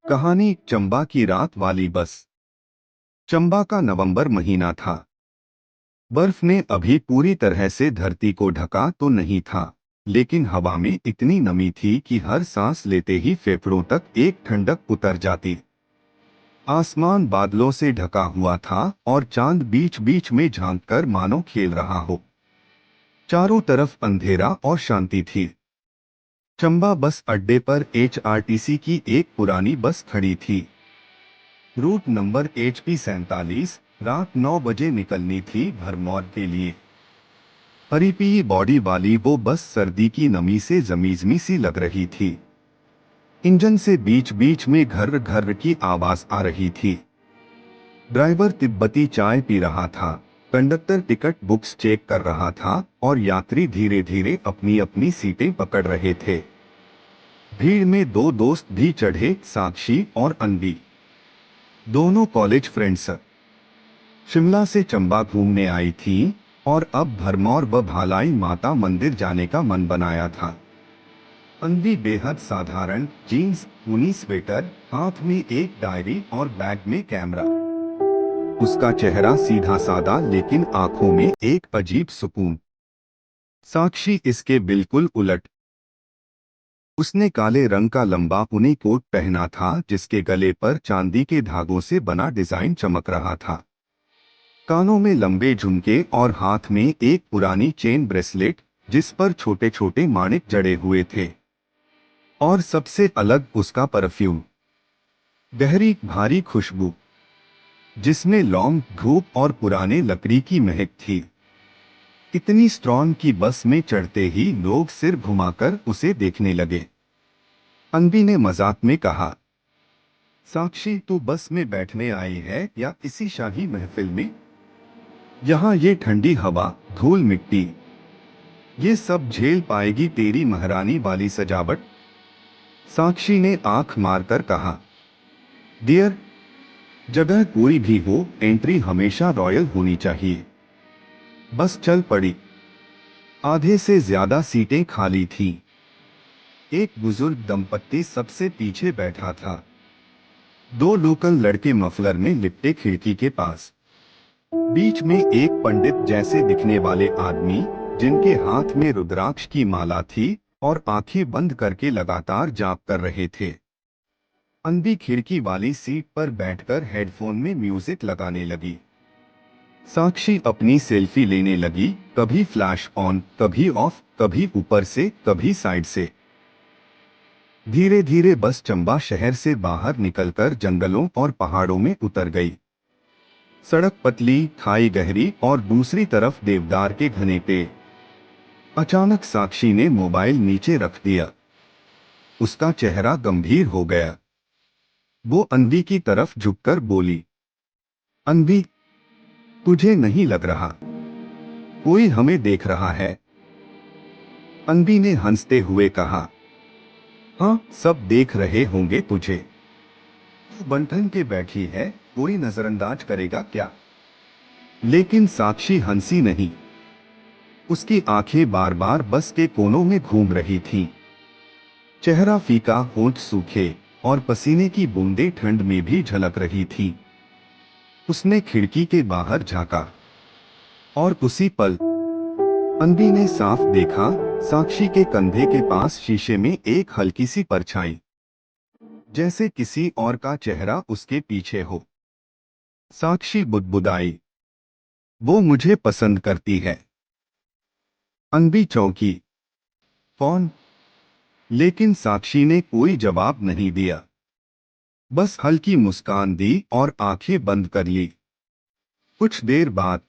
कहानी चंबा की रात वाली बस। चंबा का नवंबर महीना था। बर्फ ने अभी पूरी तरह से धरती को ढका तो नहीं था, लेकिन हवा में इतनी नमी थी कि हर सांस लेते ही फेफड़ों तक एक ठंडक उतर जाती। आसमान बादलों से ढका हुआ था और चांद बीच बीच में झांककर मानो खेल रहा हो। चारों तरफ अंधेरा और शांति थी। चंबा बस अड्डे पर एचआरटीसी की एक पुरानी बस खड़ी थी। Route number HP 47। रात 9 बजे निकलनी थी भरमौर के लिए। हरी पी बॉडी वाली वो बस सर्दी की नमी से जमीजमी सी लग रही थी। इंजन से बीच बीच में घर घर की आवाज आ रही थी। ड्राइवर तिब्बती चाय पी रहा था, कंडक्टर टिकट बुक्स चेक कर रहा था और यात्री धीरे धीरे अपनी अपनी सीटें पकड़ रहे थे। भीड़ में दो दोस्त भी चढ़े, साक्षी और अनवी। दोनों कॉलेज फ्रेंड्स शिमला से चंबा घूमने आई थी और अब भरमौर व भालाई माता मंदिर जाने का मन बनाया था। अनवी बेहद साधारण जीन्स, ऊनी स्वेटर, हाथ में एक डायरी और बैग में कैमरा। उसका चेहरा सीधा साधा लेकिन आंखों में एक अजीब सुकून। साक्षी इसके बिल्कुल उलट। उसने काले रंग का लंबा ऊनी कोट पहना था जिसके गले पर चांदी के धागों से बना डिजाइन चमक रहा था। कानों में लंबे झुमके और हाथ में एक पुरानी चेन ब्रेसलेट जिस पर छोटे छोटे माणिक जड़े हुए थे। और सबसे अलग उसका परफ्यूम, गहरी भारी खुशबू जिसमें लौंग, धूप और पुराने लकड़ी की महक थी। इतनी स्ट्रॉन्ग कि बस में चढ़ते ही लोग सिर घुमाकर उसे देखने लगे। अनवी ने मजाक में कहा, साक्षी तू बस में बैठने आई है या इसी शाही महफिल में? यहाँ ये ठंडी हवा, धूल मिट्टी, ये सब झेल पाएगी तेरी महारानी वाली सजावट? साक्षी ने आंख मारकर कहा, डियर, जगह कोई भी हो, एंट्री हमेशा रॉयल होनी चाहिए। बस चल पड़ी। आधे से ज्यादा सीटें खाली थीं। एक बुजुर्ग दंपत्ति सबसे पीछे बैठा था। दो लोकल लड़के मफलर में लिपटे खिड़की के पास। बीच में एक पंडित जैसे दिखने वाले आदमी जिनके हाथ में रुद्राक्ष की माला थी और आंखें बंद करके लगातार जाप कर रहे थे। अनवी खिड़की वाली सीट पर बैठकर हेडफोन में म्यूजिक लगाने लगी। साक्षी अपनी सेल्फी लेने लगी, कभी फ्लैश ऑन, कभी ऑफ, कभी ऊपर से, कभी साइड से। धीरे धीरे बस चंबा शहर से बाहर निकलकर जंगलों और पहाड़ों में उतर गई। सड़क पतली, खाई गहरी और दूसरी तरफ देवदार के घने पेड़। अचानक साक्षी ने मोबाइल नीचे रख दिया। उसका चेहरा गंभीर हो गया। वो अनवी की तरफ झुककर बोली, अनवी, तुझे नहीं लग रहा कोई हमें देख रहा है? अनवी ने हंसते हुए कहा, हाँ, सब देख रहे होंगे तुझे। तू बंठन के बैठी है, कोई नजरअंदाज करेगा क्या? लेकिन साक्षी हंसी नहीं। उसकी आंखें बार बार बस के कोनों में घूम रही थीं। चेहरा फीका, होंठ सूखे और पसीने की बूंदें ठंड में भी झलक रही थीं। उसने खिड़की के बाहर झांका और उसी पल अनवी ने साफ देखा, साक्षी के कंधे के पास शीशे में एक हल्की सी परछाई, जैसे किसी और का चेहरा उसके पीछे हो। साक्षी बुदबुदाई, वो मुझे पसंद करती है। अनवी चौंकी, कौन? लेकिन साक्षी ने कोई जवाब नहीं दिया, बस हल्की मुस्कान दी और आंखें बंद कर ली। कुछ देर बाद